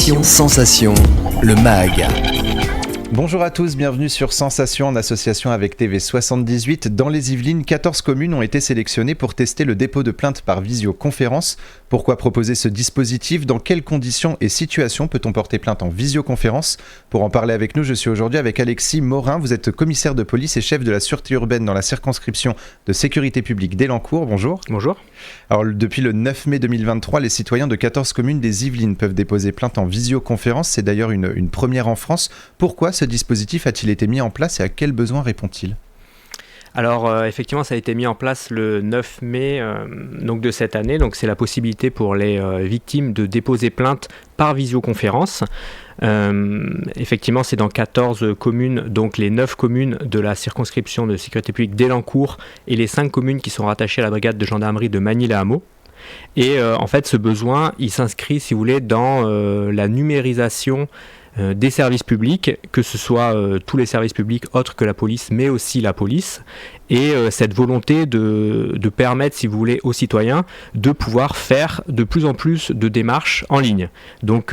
Sensation, le MAG. Bonjour à tous, bienvenue sur Sensation en association avec TV78. Dans les Yvelines, 14 communes ont été sélectionnées pour tester le dépôt de plainte par visioconférence. Pourquoi proposer ce dispositif ? Dans quelles conditions et situations peut-on porter plainte en visioconférence ? Pour en parler avec nous, je suis aujourd'hui avec Alexis Morin. Vous êtes commissaire de police et chef de la sûreté urbaine dans la circonscription de sécurité publique d'Élancourt. Bonjour. Bonjour. Alors, depuis le 9 mai 2023, les citoyens de 14 communes des Yvelines peuvent déposer plainte en visioconférence. C'est d'ailleurs une première en France. Pourquoi ce dispositif a-t-il été mis en place et à quels besoins répond-il ? Alors effectivement, ça a été mis en place le 9 mai donc de cette année. Donc c'est la possibilité pour les victimes de déposer plainte par visioconférence. Effectivement, c'est dans 14 communes, donc les 9 communes de la circonscription de sécurité publique d'Élancourt et les 5 communes qui sont rattachées à la brigade de gendarmerie de Magny-les-Hameaux. Et en fait, ce besoin, il s'inscrit, si vous voulez, dans la numérisation des services publics, que ce soit tous les services publics autres que la police, mais aussi la police, et cette volonté de permettre, si vous voulez, aux citoyens de pouvoir faire de plus en plus de démarches en ligne. Donc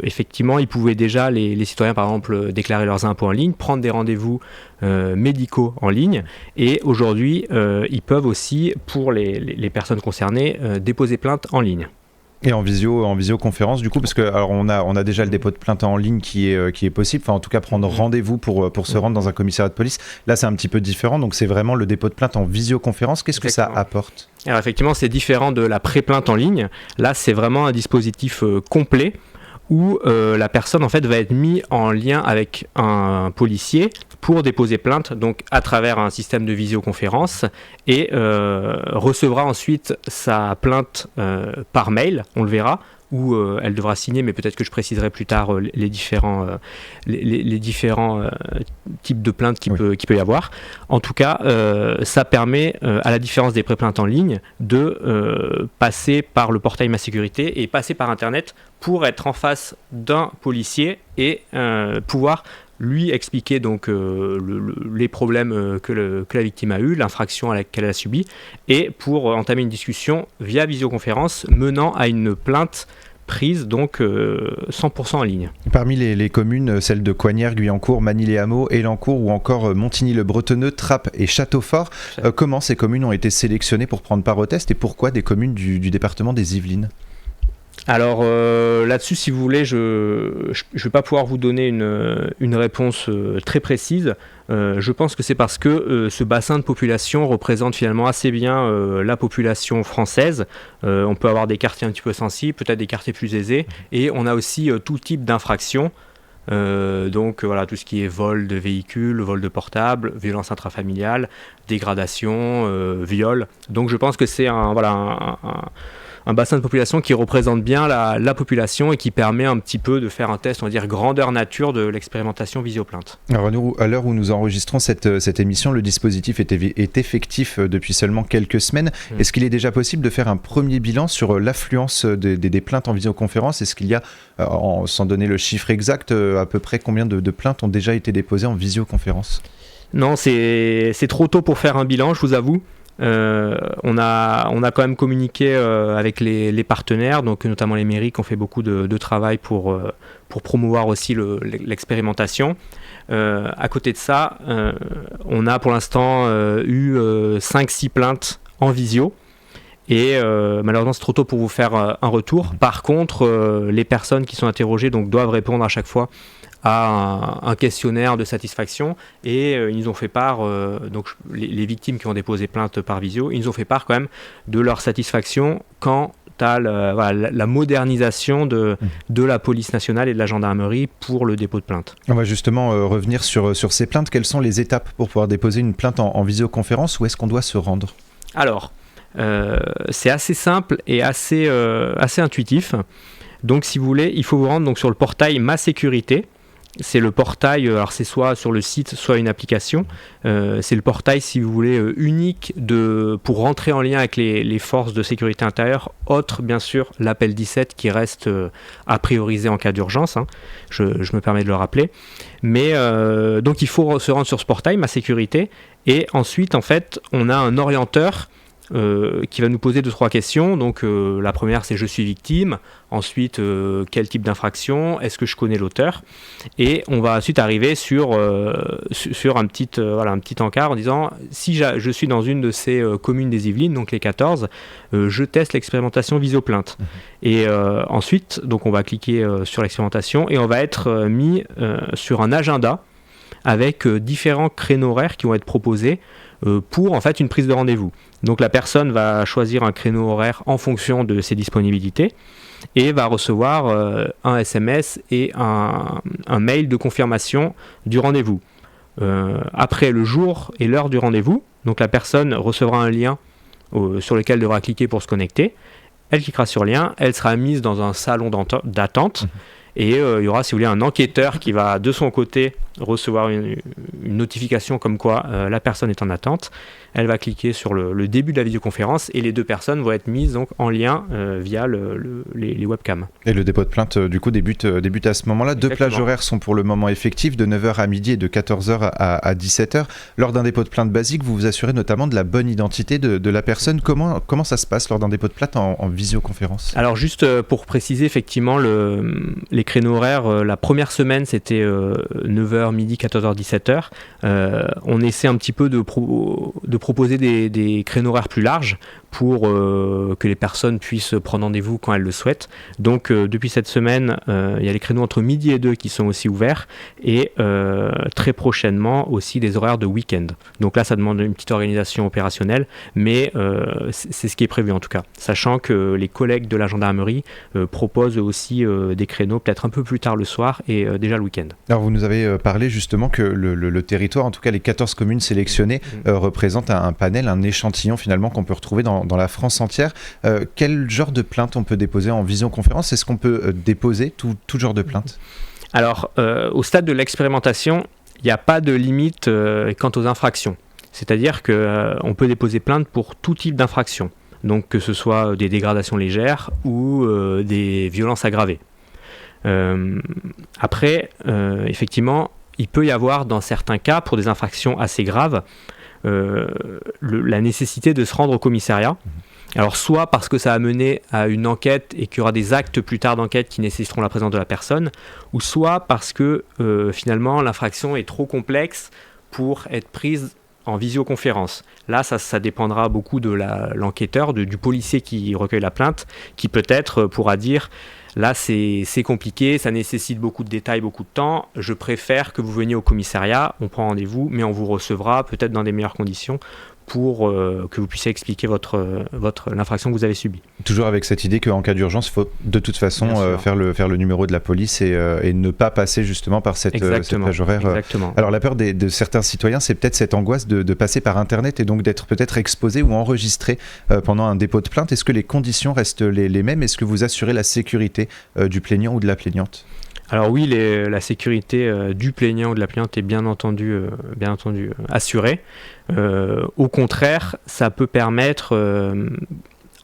effectivement, ils pouvaient déjà, les citoyens par exemple, déclarer leurs impôts en ligne, prendre des rendez-vous médicaux en ligne, et aujourd'hui, ils peuvent aussi, pour les personnes concernées, déposer plainte en ligne. Et en visioconférence du coup, parce que alors on a déjà le dépôt de plainte en ligne qui est possible, enfin en tout cas prendre rendez-vous pour se rendre dans un commissariat de police. Là c'est un petit peu différent, donc c'est vraiment le dépôt de plainte en visioconférence. Qu'est-ce que ça apporte ? Alors effectivement, c'est différent de la pré-plainte en ligne. Là c'est vraiment un dispositif complet où la personne en fait va être mise en lien avec un policier pour déposer plainte, donc à travers un système de visioconférence, et recevra ensuite sa plainte par mail, on le verra, où elle devra signer, mais peut-être que je préciserai plus tard les différents types de plaintes qu'il peut y avoir. En tout cas, ça permet, à la différence des pré-plaintes en ligne, de passer par le portail Ma Sécurité et passer par Internet pour être en face d'un policier et pouvoir lui expliquer donc les problèmes que la victime a eu, l'infraction qu'elle a subie, et pour entamer une discussion via visioconférence menant à une plainte prise donc 100% en ligne. Parmi les communes, celles de Coignères, Guyancourt, Magny-les-Hameaux, Élancourt ou encore Montigny-le-Bretonneux, Trappes et Châteaufort, comment ces communes ont été sélectionnées pour prendre part au test et pourquoi des communes du département des Yvelines ? Alors là-dessus, si vous voulez, je ne vais pas pouvoir vous donner une réponse très précise. Je pense que c'est parce que ce bassin de population représente finalement assez bien la population française. On peut avoir des quartiers un petit peu sensibles, peut-être des quartiers plus aisés, et on a aussi tout type d'infractions. Donc voilà, tout ce qui est vol de véhicules, vol de portables, violence intrafamiliale, dégradation, viol. Donc je pense que c'est un bassin de population qui représente bien la population et qui permet un petit peu de faire un test, on va dire, grandeur nature de l'expérimentation visioplainte. Alors nous, à l'heure où nous enregistrons cette émission, le dispositif est effectif depuis seulement quelques semaines. Est-ce qu'il est déjà possible de faire un premier bilan sur l'affluence des plaintes en visioconférence ? Est-ce qu'il y a, sans donner le chiffre exact, à peu près combien de plaintes ont déjà été déposées en visioconférence ? Non, c'est trop tôt pour faire un bilan, je vous avoue. On a quand même communiqué avec les partenaires, donc notamment les mairies qui ont fait beaucoup de travail pour promouvoir aussi l'expérimentation. À côté de ça, on a pour l'instant eu 5-6 plaintes en visio. Et malheureusement, c'est trop tôt pour vous faire un retour. Par contre, les personnes qui sont interrogées donc, doivent répondre à chaque fois à un questionnaire de satisfaction, et ils nous ont fait part, donc les victimes qui ont déposé plainte par visio, ils nous ont fait part quand même de leur satisfaction quant à la modernisation de la police nationale et de la gendarmerie pour le dépôt de plainte. On va justement revenir sur ces plaintes. Quelles sont les étapes pour pouvoir déposer une plainte en visioconférence ? Où est-ce qu'on doit se rendre ? Alors, c'est assez simple et assez intuitif. Donc si vous voulez, il faut vous rendre donc, sur le portail Ma Sécurité. C'est le portail, alors c'est soit sur le site, soit une application. C'est le portail, si vous voulez, unique pour rentrer en lien avec les forces de sécurité intérieure, autre bien sûr l'appel 17 qui reste à prioriser en cas d'urgence. Je me permets de le rappeler. Mais donc il faut se rendre sur ce portail, Ma Sécurité, et ensuite en fait on a un orienteur qui va nous poser 2-3 questions. Donc la première, c'est je suis victime. Ensuite, quel type d'infraction? Est-ce que je connais l'auteur? Et on va ensuite arriver sur un petit encart en disant si je suis dans une de ces communes des Yvelines, donc les 14, je teste l'expérimentation Visioplainte. Et ensuite, donc on va cliquer sur l'expérimentation et on va être mis sur un agenda avec différents créneaux horaires qui vont être proposés pour en fait une prise de rendez-vous. Donc la personne va choisir un créneau horaire en fonction de ses disponibilités et va recevoir un SMS et un mail de confirmation du rendez-vous. Après le jour et l'heure du rendez-vous, donc la personne recevra un lien sur lequel elle devra cliquer pour se connecter. Elle cliquera sur le lien, elle sera mise dans un salon d'attente. Et il y aura, si vous voulez, un enquêteur qui va de son côté recevoir une notification comme quoi la personne est en attente. Elle va cliquer sur le début de la vidéoconférence et les deux personnes vont être mises donc, en lien via les webcams. Et le dépôt de plainte du coup débute à ce moment-là. Exactement. 2 plages horaires sont pour le moment effectives, de 9h à midi et de 14h à 17h. Lors d'un dépôt de plainte basique, vous vous assurez notamment de la bonne identité de la personne. Comment ça se passe lors d'un dépôt de plainte en visioconférence? Alors juste pour préciser, effectivement, les créneaux horaires, la première semaine c'était 9h, midi, 14h, 17h. On essaie un petit peu de proposer des créneaux horaires plus larges pour que les personnes puissent prendre rendez-vous quand elles le souhaitent. Donc depuis cette semaine, il y a les créneaux entre midi et 2 qui sont aussi ouverts et très prochainement aussi des horaires de week-end. Donc là, ça demande une petite organisation opérationnelle, mais c'est ce qui est prévu en tout cas. Sachant que les collègues de la gendarmerie proposent aussi des créneaux peut-être un peu plus tard le soir et déjà le week-end. Alors vous nous avez parlé justement que le territoire, en tout cas les 14 communes sélectionnées, représentent un panel, un échantillon finalement qu'on peut retrouver dans la France entière. Quel genre de plainte on peut déposer en visioconférence? Est-ce qu'on peut déposer tout genre de plainte? Alors, au stade de l'expérimentation, il n'y a pas de limite quant aux infractions. C'est-à-dire qu'on peut déposer plainte pour tout type d'infraction. Donc que ce soit des dégradations légères ou des violences aggravées. Après, effectivement, il peut y avoir dans certains cas, pour des infractions assez graves, la nécessité de se rendre au commissariat. Alors soit parce que ça a mené à une enquête et qu'il y aura des actes plus tard d'enquête qui nécessiteront la présence de la personne, ou soit parce que finalement l'infraction est trop complexe pour être prise en visioconférence. Là, ça dépendra beaucoup de l'enquêteur, du policier qui recueille la plainte, qui peut-être pourra dire là c'est compliqué, ça nécessite beaucoup de détails, beaucoup de temps, je préfère que vous veniez au commissariat, on prend rendez-vous, mais on vous recevra peut-être dans des meilleures conditions pour que vous puissiez expliquer l'infraction que vous avez subie. Toujours avec cette idée qu'en cas d'urgence, il faut de toute façon faire le numéro de la police et ne pas passer justement par cette plage horaire. Exactement. Alors la peur de certains citoyens, c'est peut-être cette angoisse de passer par Internet et donc d'être peut-être exposé ou enregistré pendant un dépôt de plainte. Est-ce que les conditions restent les mêmes? Est-ce que vous assurez la sécurité du plaignant ou de la plaignante? Alors oui, la sécurité du plaignant ou de la plaignante est bien entendu assurée. Au contraire, ça peut permettre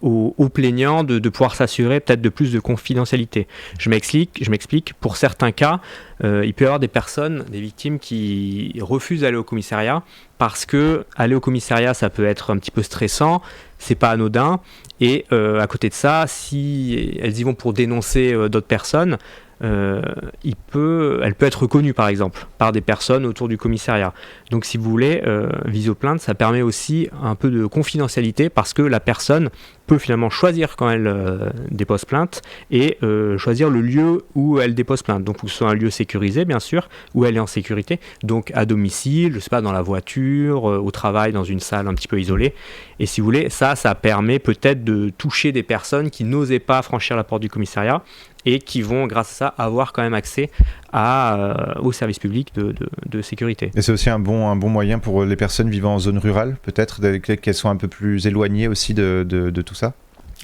aux plaignants de pouvoir s'assurer peut-être de plus de confidentialité. Je m'explique. Pour certains cas, il peut y avoir des personnes, des victimes qui refusent d'aller au commissariat parce que aller au commissariat, ça peut être un petit peu stressant, c'est pas anodin. Et à côté de ça, si elles y vont pour dénoncer d'autres personnes, elle peut être reconnue par exemple par des personnes autour du commissariat. Donc si vous voulez, Visioplainte, ça permet aussi un peu de confidentialité parce que la personne peut finalement choisir quand elle dépose plainte et choisir le lieu où elle dépose plainte. Donc que ce soit un lieu sécurisé bien sûr, où elle est en sécurité, donc à domicile, je sais pas, dans la voiture, au travail, dans une salle un petit peu isolée. Et si vous voulez, ça peut-être peut-être de toucher des personnes qui n'osaient pas franchir la porte du commissariat et qui vont, grâce à ça, avoir quand même accès au service public de sécurité. Et c'est aussi un bon moyen pour les personnes vivant en zone rurale, peut-être, qu'elles soient un peu plus éloignées aussi de tout ça?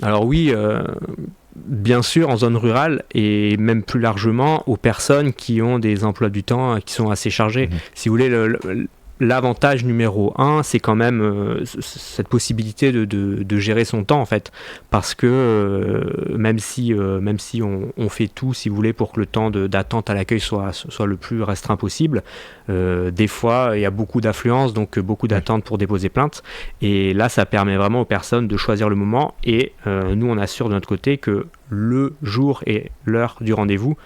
Alors oui, bien sûr, en zone rurale, et même plus largement aux personnes qui ont des emplois du temps qui sont assez chargés. Si vous voulez, l'avantage numéro un, c'est quand même cette possibilité de gérer son temps en fait, parce que même si on fait tout, si vous voulez, pour que le temps d'attente à l'accueil soit le plus restreint possible, des fois il y a beaucoup d'affluence, donc beaucoup d'attentes pour déposer plainte, et là ça permet vraiment aux personnes de choisir le moment, et nous on assure de notre côté que le jour et l'heure du rendez-vous